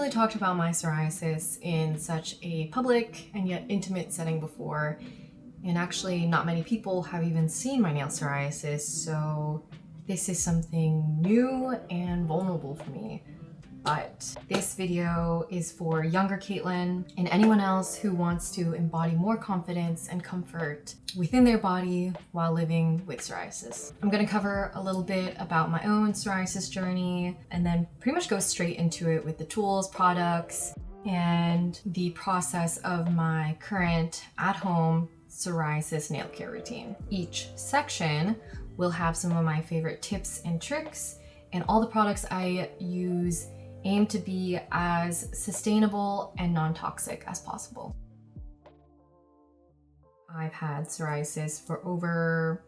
really talked about my psoriasis in such a public and yet intimate setting before, and actually not many people have even seen my nail psoriasis, so this is something new and vulnerable for me. But this video is for younger Caitlin and anyone else who wants to embody more confidence and comfort within their body while living with psoriasis. I'm gonna cover a little bit about my own psoriasis journey and then pretty much go straight into it with the tools, products, and the process of my current at-home psoriasis nail care routine. Each section will have some of my favorite tips and tricks, and all the products I use aim to be as sustainable and non-toxic as possible. I've had psoriasis for over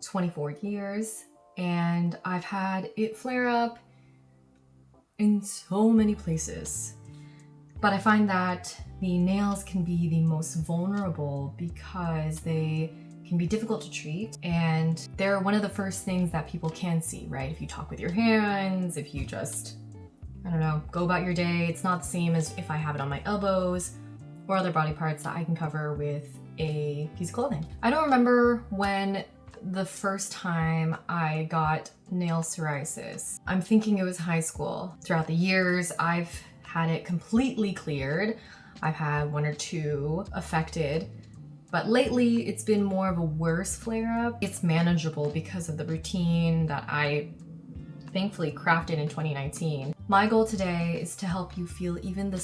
24 years, and I've had it flare up in so many places. But I find that the nails can be the most vulnerable because they can be difficult to treat, and they're one of the first things that people can see, right? If you talk with your hands, if you just, I don't know, go about your day, it's not the same as if I have it on my elbows or other body parts that I can cover with a piece of clothing. I don't remember when the first time I got nail psoriasis. I'm thinking it was high school. Throughout the years, I've had it completely cleared. I've had one or two affected, but lately it's been more of a worse flare-up. It's manageable because of the routine that I thankfully crafted in 2019. My goal today is to help you feel even the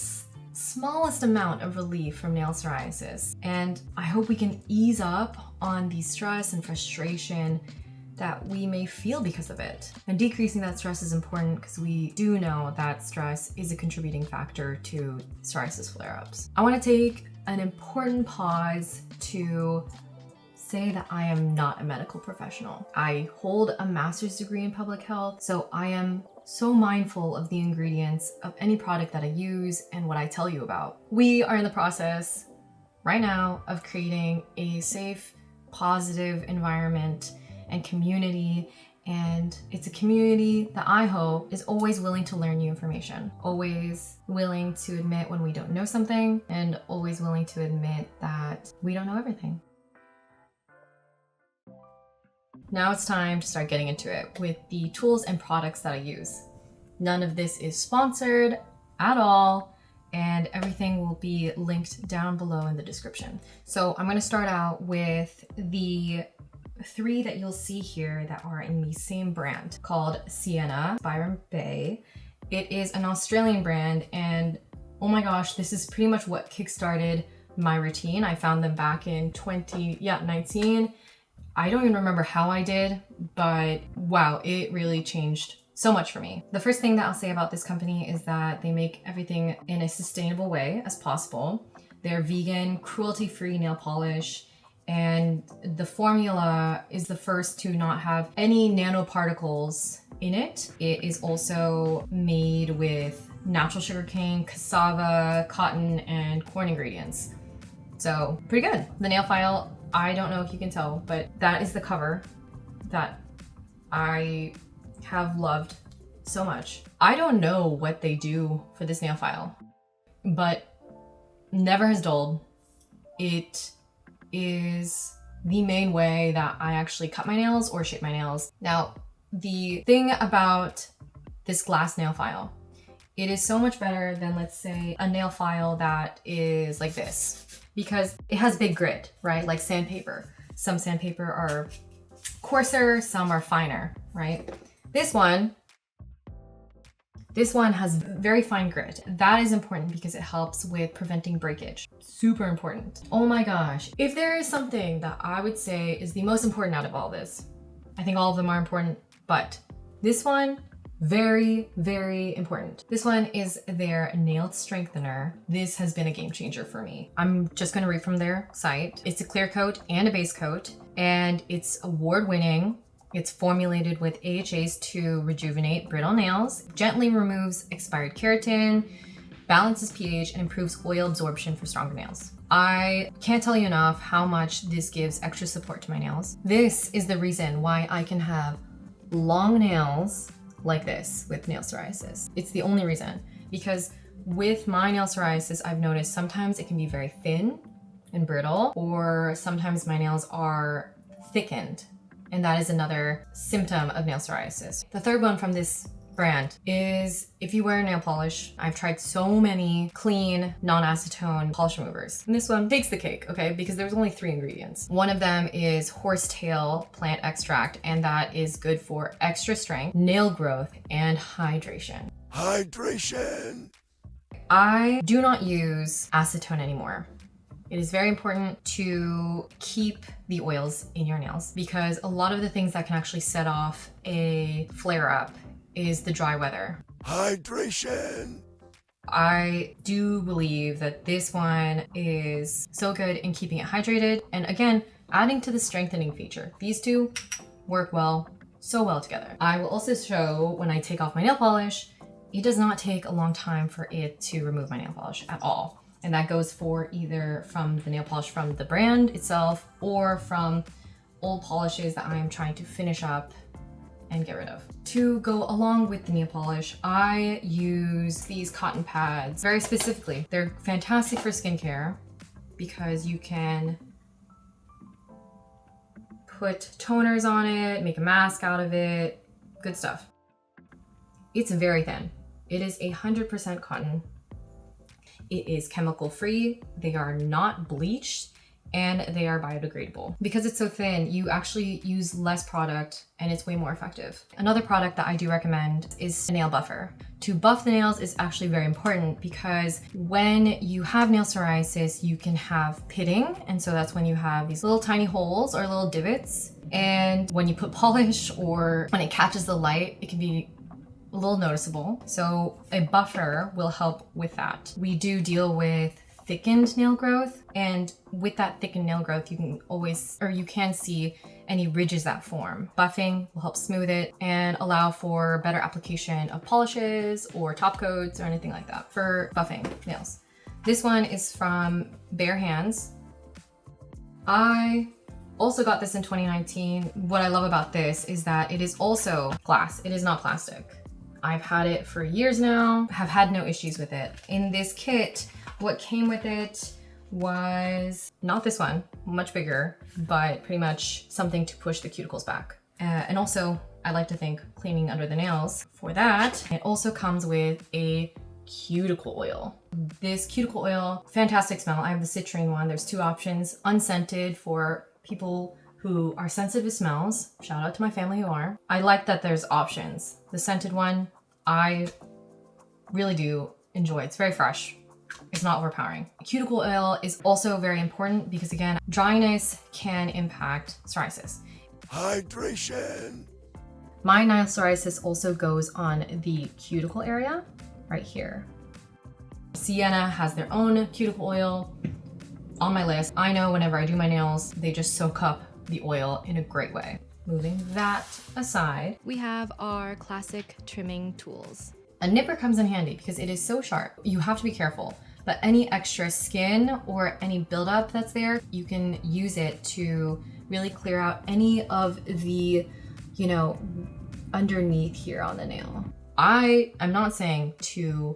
smallest amount of relief from nail psoriasis. And I hope we can ease up on the stress and frustration that we may feel because of it. And decreasing that stress is important because we do know that stress is a contributing factor to psoriasis flare-ups. I want to take an important pause to say that I am not a medical professional. I hold a master's degree in public health, so I am so mindful of the ingredients of any product that I use and what I tell you about. We are in the process right now of creating a safe, positive environment and community, and it's a community that I hope is always willing to learn new information, always willing to admit when we don't know something, and always willing to admit that we don't know everything. Now it's time to start getting into it with the tools and products that I use. None of this is sponsored at all, and everything will be linked down below in the description. So I'm gonna start out with the three that you'll see here that are in the same brand called Sienna Byron Bay. It is an Australian brand, and oh my gosh, this is pretty much what kickstarted my routine. I found them back in 2019. I don't even remember how I did, but wow, it really changed so much for me. The first thing that I'll say about this company is that they make everything in a sustainable way as possible. They're vegan, cruelty-free nail polish, and the formula is the first to not have any nanoparticles in it. It is also made with natural sugarcane, cassava, cotton, and corn ingredients. So pretty good. The nail file, I don't know if you can tell, but that is the cover that I have loved so much. I don't know what they do for this nail file, but never has dulled. It is the main way that I actually cut my nails or shape my nails. Now, the thing about this glass nail file, it is so much better than, let's say, a nail file that is like this, because it has big grit, right? Like sandpaper. Some sandpaper are coarser, some are finer, right? This one has very fine grit. That is important because it helps with preventing breakage. Super important. Oh my gosh. If there is something that I would say is the most important out of all this, I think all of them are important, but this one, very, very important. This one is their nail strengthener. This has been a game changer for me. I'm just gonna read from their site. It's a clear coat and a base coat, and it's award-winning. It's formulated with AHAs to rejuvenate brittle nails, gently removes expired keratin, balances pH, and improves oil absorption for stronger nails. I can't tell you enough how much this gives extra support to my nails. This is the reason why I can have long nails like this with nail psoriasis. It's the only reason, because With my nail psoriasis, I've noticed sometimes it can be very thin and brittle, or sometimes my nails are thickened, and that is another symptom of nail psoriasis. The third one from this brand is if you wear nail polish. I've tried so many clean, non-acetone polish removers, and this one takes the cake, okay? Because there's only 3 ingredients. One of them is horsetail plant extract, and that is good for extra strength, nail growth, and hydration. Hydration! I do not use acetone anymore. It is very important to keep the oils in your nails because a lot of the things that can actually set off a flare-up is the dry weather. Hydration! I do believe that this one is so good in keeping it hydrated and again, adding to the strengthening feature. These two work so well together. I will also show when I take off my nail polish, it does not take a long time for it to remove my nail polish at all. And that goes for either from the nail polish from the brand itself or from old polishes that I'm trying to finish up and get rid of. To go along with the nail polish, I use these cotton pads very specifically. They're fantastic for skincare because you can put toners on it, make a mask out of it, good stuff. It's very thin. It is 100% cotton. It is chemical free, they are not bleached, and they are biodegradable. Because it's so thin, you actually use less product and it's way more effective. Another product that I do recommend is a nail buffer. To buff the nails is actually very important because when you have nail psoriasis, you can have pitting, and so that's when you have these little tiny holes or little divots. And when you put polish or when it catches the light, it can be a little noticeable. So a buffer will help with that. We do deal with thickened nail growth, and with that thickened nail growth, you can see any ridges that form. Buffing will help smooth it and allow for better application of polishes or top coats or anything like that for buffing nails. This one is from Bare Hands. I also got this in 2019. What I love about this is that it is also glass. It is not plastic. I've had it for years now, have had no issues with it. In this kit, what came with it was not this one, much bigger, but pretty much something to push the cuticles back. And also, I like to think cleaning under the nails. For that, it also comes with a cuticle oil. This cuticle oil, fantastic smell. I have the citrine one. There's 2 options, unscented for people who are sensitive to smells. Shout out to my family who are. I like that there's options. The scented one, I really do enjoy. It's very fresh. It's not overpowering. Cuticle oil is also very important because again, dryness can impact psoriasis. Hydration. My nail psoriasis also goes on the cuticle area right here. Sienna has their own cuticle oil on my list. I know whenever I do my nails, they just soak up the oil in a great way. Moving that aside, we have our classic trimming tools. A nipper comes in handy because it is so sharp. You have to be careful, but any extra skin or any buildup that's there, you can use it to really clear out any of the, underneath here on the nail. I am not saying to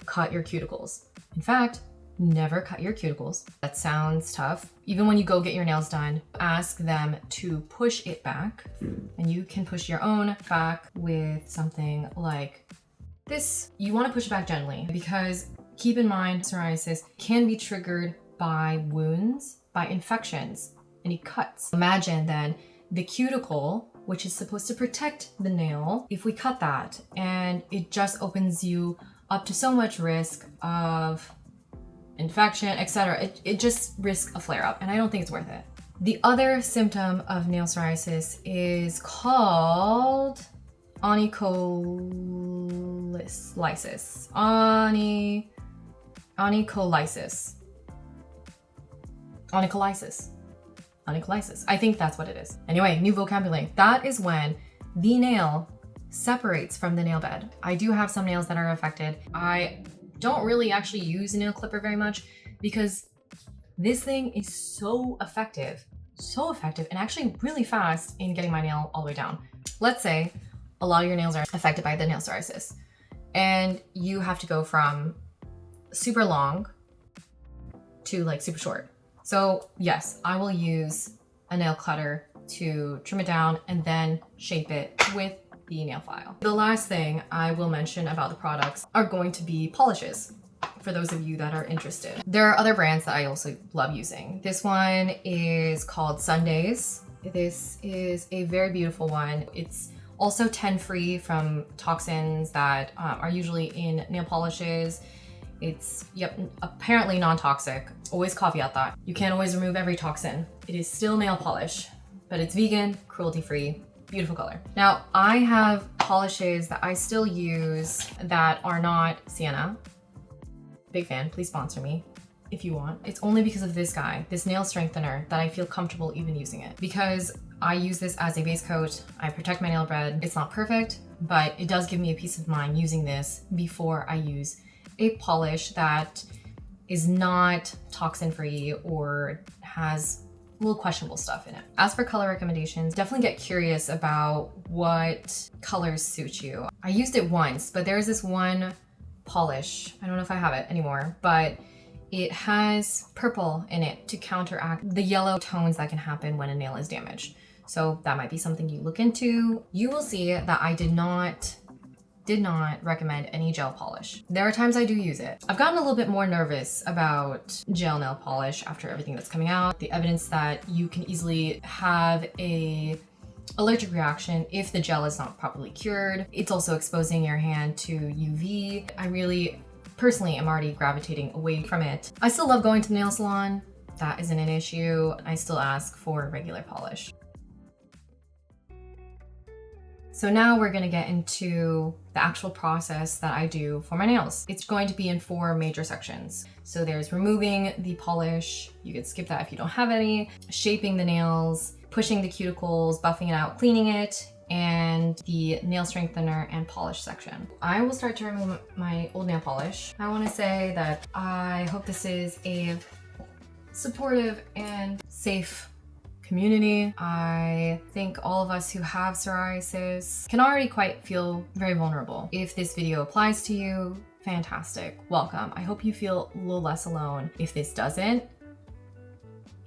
cut your cuticles. In fact, never cut your cuticles. That sounds tough. Even when you go get your nails done, ask them to push it back, and you can push your own back with something like this. You want to push it back gently because keep in mind, psoriasis can be triggered by wounds, by infections, any cuts. Imagine then the cuticle, which is supposed to protect the nail, if we cut that, and it just opens you up to so much risk of infection, etc. It just risks a flare-up, and I don't think it's worth it. The other symptom of nail psoriasis is called onycholysis. Onycholysis. I think that's what it is. Anyway, new vocabulary. That is when the nail separates from the nail bed. I do have some nails that are affected. I don't really actually use a nail clipper very much because this thing is so effective and actually really fast in getting my nail all the way down. Let's say a lot of your nails are affected by the nail psoriasis and you have to go from super long to like super short. So yes, I will use a nail cutter to trim it down and then shape it with the nail file. The last thing I will mention about the products are going to be polishes, for those of you that are interested. There are other brands that I also love using. This one is called Sundays. This is a very beautiful one. It's also 10 free from toxins that are usually in nail polishes. It's, yep, apparently non-toxic. Always caveat that. You can't always remove every toxin. It is still nail polish, but it's vegan, cruelty-free, beautiful color. Now, I have polishes that I still use that are not Sienna. Big fan, please sponsor me if you want. It's only because of this guy, this nail strengthener, that I feel comfortable even using it. Because I use this as a base coat, I protect my nail bed. It's not perfect, but it does give me a peace of mind using this before I use a polish that is not toxin-free or has a little questionable stuff in it. As for color recommendations, definitely get curious about what colors suit you. I used it once, but there's this one polish, I don't know if I have it anymore, but it has purple in it to counteract the yellow tones that can happen when a nail is damaged. So that might be something you look into. You will see that I did not recommend any gel polish. There are times I do use it. I've gotten a little bit more nervous about gel nail polish after everything that's coming out. The evidence that you can easily have a allergic reaction if the gel is not properly cured. It's also exposing your hand to UV. I really, personally, am already gravitating away from it. I still love going to the nail salon. That isn't an issue. I still ask for regular polish. So now we're gonna get into the actual process that I do for my nails. It's going to be in 4 major sections. So there's removing the polish, you could skip that if you don't have any, shaping the nails, pushing the cuticles, buffing it out, cleaning it, and the nail strengthener and polish section. I will start to remove my old nail polish. I wanna say that I hope this is a supportive and safe community. I think all of us who have psoriasis can already quite feel very vulnerable. If this video applies to you, fantastic, welcome. I hope you feel a little less alone. If this doesn't,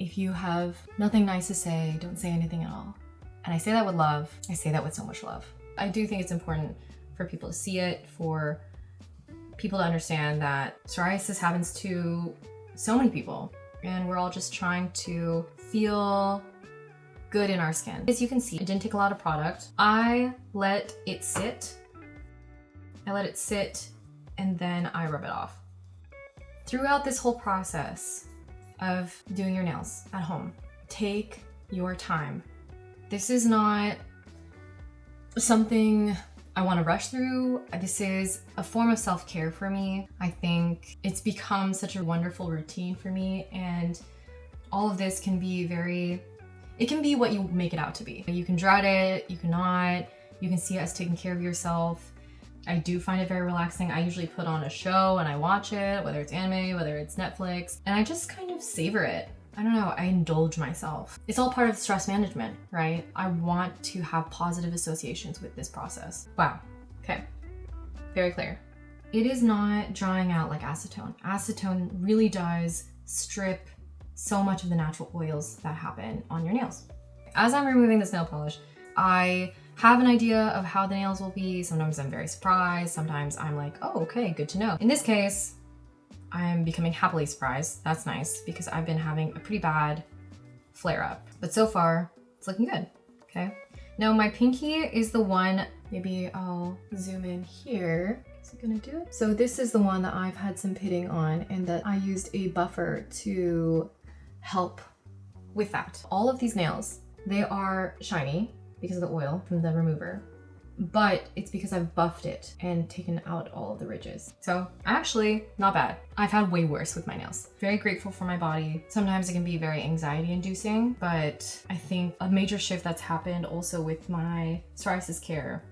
if you have nothing nice to say, don't say anything at all. And I say that with love. I say that with so much love. I do think it's important for people to see it, for people to understand that psoriasis happens to so many people, and we're all just trying to feel good in our skin. As you can see, it didn't take a lot of product. I let it sit. And then I rub it off. Throughout this whole process of doing your nails at home, take your time. This is not something I want to rush through. This is a form of self-care for me. I think it's become such a wonderful routine for me, and all of this can be it can be what you make it out to be. You can dread it, you cannot, you can see it as taking care of yourself. I do find it very relaxing. I usually put on a show and I watch it, whether it's anime, whether it's Netflix, and I just kind of savor it. I don't know, I indulge myself. It's all part of stress management, right? I want to have positive associations with this process. Wow, okay, very clear. It is not drying out like acetone. Acetone really does strip so much of the natural oils that happen on your nails. As I'm removing this nail polish, I have an idea of how the nails will be. Sometimes I'm very surprised. Sometimes I'm like, oh, okay, good to know. In this case, I'm becoming happily surprised. That's nice because I've been having a pretty bad flare up. But so far, it's looking good, okay? Now my pinky is the one, maybe I'll zoom in here. Is it gonna do it? So this is the one that I've had some pitting on and that I used a buffer to help with that. All of these nails, they are shiny because of the oil from the remover, but it's because I've buffed it and taken out all of the ridges. So actually, not bad. I've had way worse with my nails. Very grateful for my body. Sometimes it can be very anxiety inducing, but I think a major shift that's happened also with my psoriasis care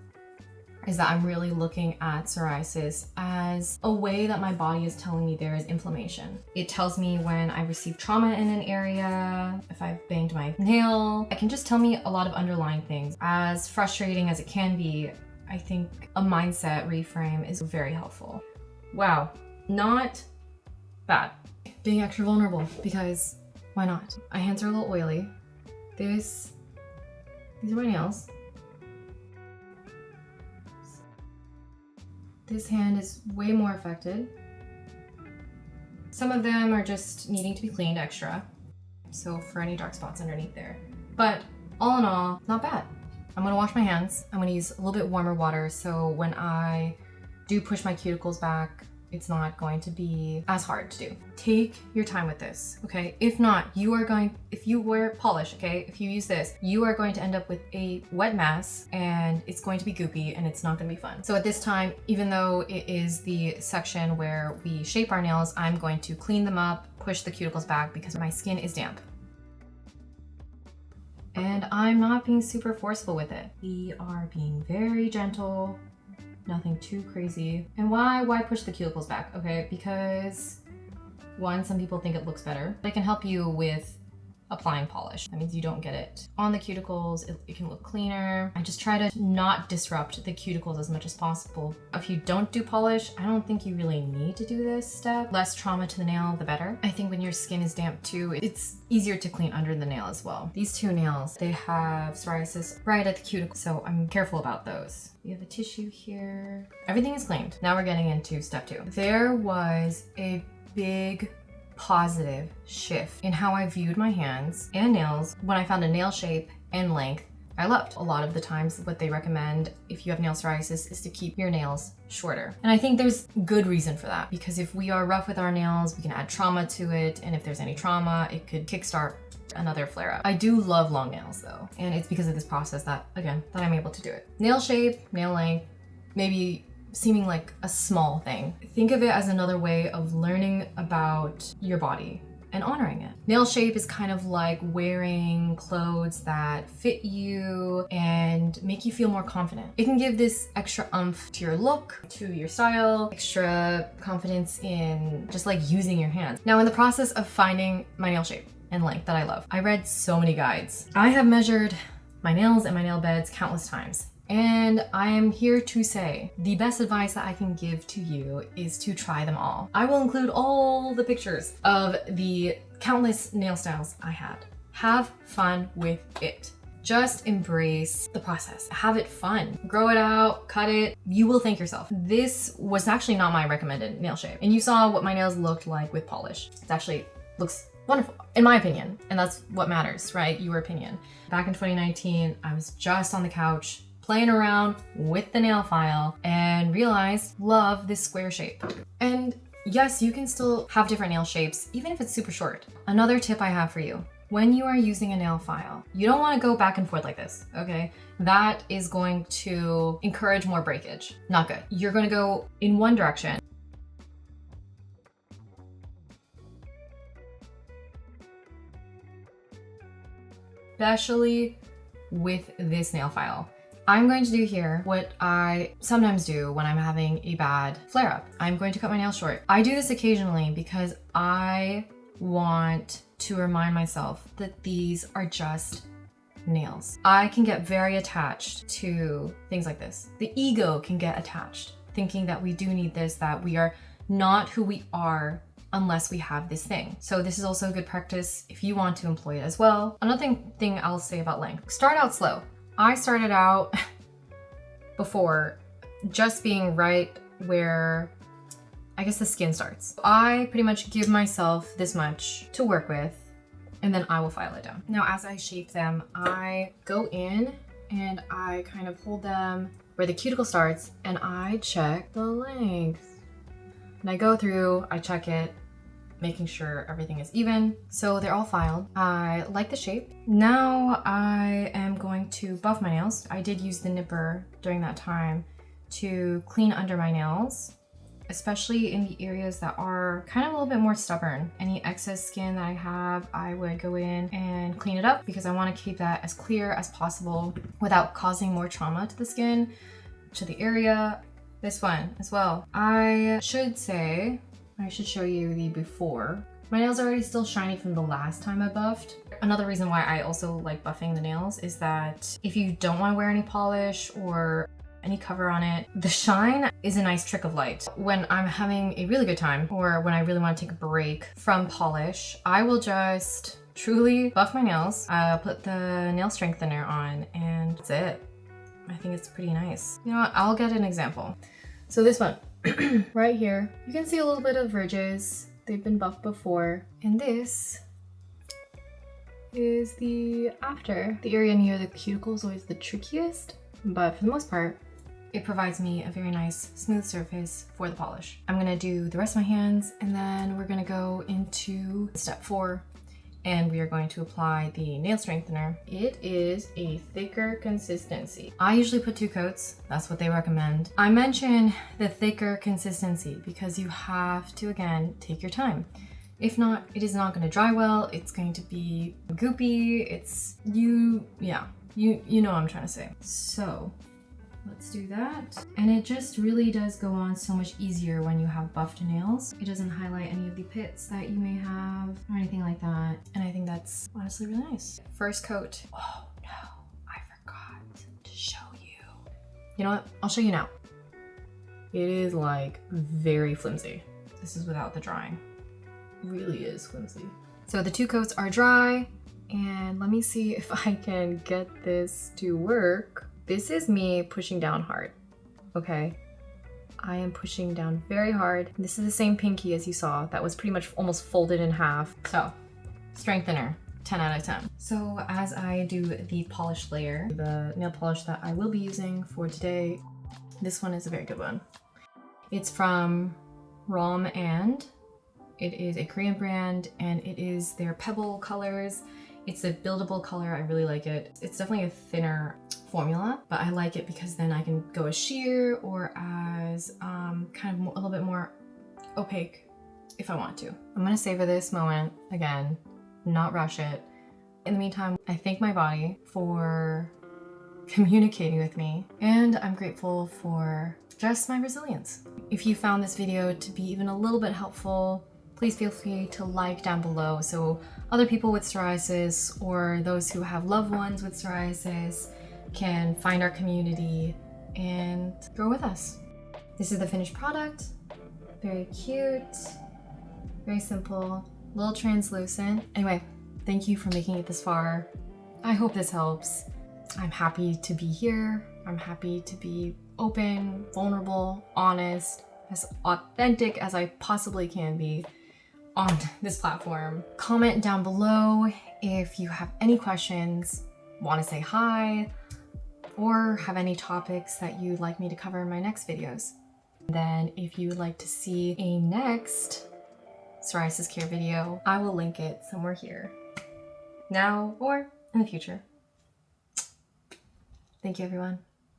is that I'm really looking at psoriasis as a way that my body is telling me there is inflammation. It tells me when I receive trauma in an area, if I've banged my nail. It can just tell me a lot of underlying things. As frustrating as it can be, I think a mindset reframe is very helpful. Wow, not bad. Being extra vulnerable, because why not? My hands are a little oily. These are my nails. This hand is way more affected. Some of them are just needing to be cleaned extra. So for any dark spots underneath there. But all in all, not bad. I'm gonna wash my hands. I'm gonna use a little bit warmer water so when I do push my cuticles back, it's not going to be as hard to do. Take your time with this, okay? If not, if you wear polish, okay? If you use this, you are going to end up with a wet mess and it's going to be goopy and it's not gonna be fun. So at this time, even though it is the section where we shape our nails, I'm going to clean them up, push the cuticles back because my skin is damp. And I'm not being super forceful with it. We are being very gentle. Nothing too crazy. And why push the cuticles back? Okay, because one, some people think it looks better. They can help you with applying polish. That means you don't get it on the cuticles. It can look cleaner. I just try to not disrupt the cuticles as much as possible. If you don't do polish, I don't think you really need to do this step. Less trauma to the nail, the better. I think when your skin is damp too, it's easier to clean under the nail as well. These two nails, they have psoriasis right at the cuticle, so I'm careful about those. We have a tissue here. Everything is cleaned. Now we're getting into step 2. There was a big positive shift in how I viewed my hands and nails when I found a nail shape and length I loved. A lot of the times what they recommend if you have nail psoriasis is to keep your nails shorter. And I think there's good reason for that, because if we are rough with our nails, we can add trauma to it, and if there's any trauma, it could kickstart another flare-up. I do love long nails though, and it's because of this process that I'm able to do it. Nail shape, nail length, maybe seeming like a small thing. Think of it as another way of learning about your body and honoring it. Nail shape is kind of like wearing clothes that fit you and make you feel more confident. It can give this extra oomph to your look, to your style, extra confidence in just like using your hands. Now in the process of finding my nail shape and length that I love, I read so many guides. I have measured my nails and my nail beds countless times. And I am here to say the best advice that I can give to you is to try them all. I will include all the pictures of the countless nail styles I had. Have fun with it. Just embrace the process. Have it fun. Grow it out, cut it. You will thank yourself. This was actually not my recommended nail shape. And you saw what my nails looked like with polish. It actually looks wonderful, in my opinion. And that's what matters, right? Your opinion. Back in 2019, I was just on the couch playing around with the nail file and realized, love this square shape. And yes, you can still have different nail shapes, even if it's super short. Another tip I have for you, when you are using a nail file, you don't want to go back and forth like this, okay? That is going to encourage more breakage. Not good. You're going to go in one direction. Especially with this nail file. I'm going to do here what I sometimes do when I'm having a bad flare-up. I'm going to cut my nails short. I do this occasionally because I want to remind myself that these are just nails. I can get very attached to things like this. The ego can get attached, thinking that we do need this, that we are not who we are unless we have this thing. So this is also a good practice if you want to employ it as well. Another thing I'll say about length, start out slow. I started out before just being right where I guess the skin starts. I pretty much give myself this much to work with and then I will file it down. Now as I shape them, I go in and I kind of hold them where the cuticle starts and I check the length. And I go through, I check it, making sure everything is even. So they're all filed. I like the shape. Now I am going to buff my nails. I did use the nipper during that time to clean under my nails, especially in the areas that are kind of a little bit more stubborn. Any excess skin that I have, I would go in and clean it up because I want to keep that as clear as possible without causing more trauma to the skin, to the area. This one as well. I should show you the before. My nails are already still shiny from the last time I buffed. Another reason why I also like buffing the nails is that if you don't want to wear any polish or any cover on it. The shine is a nice trick of light. When I'm having a really good time or when I really want to take a break from polish, I will just truly buff my nails. I'll put the nail strengthener on and that's it. I think it's pretty nice. You know what? I'll get an example. So this one right here, you can see a little bit of ridges. They've been buffed before. And this is the after. The area near the cuticle is always the trickiest, but for the most part, it provides me a very nice smooth surface for the polish. I'm gonna do the rest of my hands and then we're gonna go into step 4 and we are going to apply the nail strengthener. It is a thicker consistency. I usually put 2 coats, that's what they recommend. I mention the thicker consistency because you have to, again, take your time. If not, it is not gonna dry well, it's going to be goopy, you know what I'm trying to say. So, let's do that. And it just really does go on so much easier when you have buffed nails. It doesn't highlight any of the pits that you may have or anything like that. And I think that's honestly really nice. First coat. Oh no, I forgot to show you. You know what? I'll show you now. It is like very flimsy. This is without the drying. Really is flimsy. So the 2 coats are dry and let me see if I can get this to work. This is me pushing down hard, okay? I am pushing down very hard. This is the same pinky as you saw that was pretty much almost folded in half. So, strengthener, 10 out of 10. So as I do the polish layer, the nail polish that I will be using for today, this one is a very good one. It's from Rom and it is a Korean brand and it is their Pebble colors. It's a buildable color, I really like it. It's definitely a thinner formula, but I like it because then I can go as sheer or as kind of a little bit more opaque if I want to. I'm gonna savor this moment, again, not rush it. In the meantime, I thank my body for communicating with me and I'm grateful for just my resilience. If you found this video to be even a little bit helpful, please feel free to like down below so other people with psoriasis or those who have loved ones with psoriasis can find our community and grow with us. This is the finished product. Very cute, very simple, a little translucent. Anyway, thank you for making it this far. I hope this helps. I'm happy to be here. I'm happy to be open, vulnerable, honest, as authentic as I possibly can be on this platform. Comment down below if you have any questions, want to say hi, or have any topics that you'd like me to cover in my next videos. Then if you would like to see a next psoriasis care video, I will link it somewhere here, now or in the future. Thank you, everyone.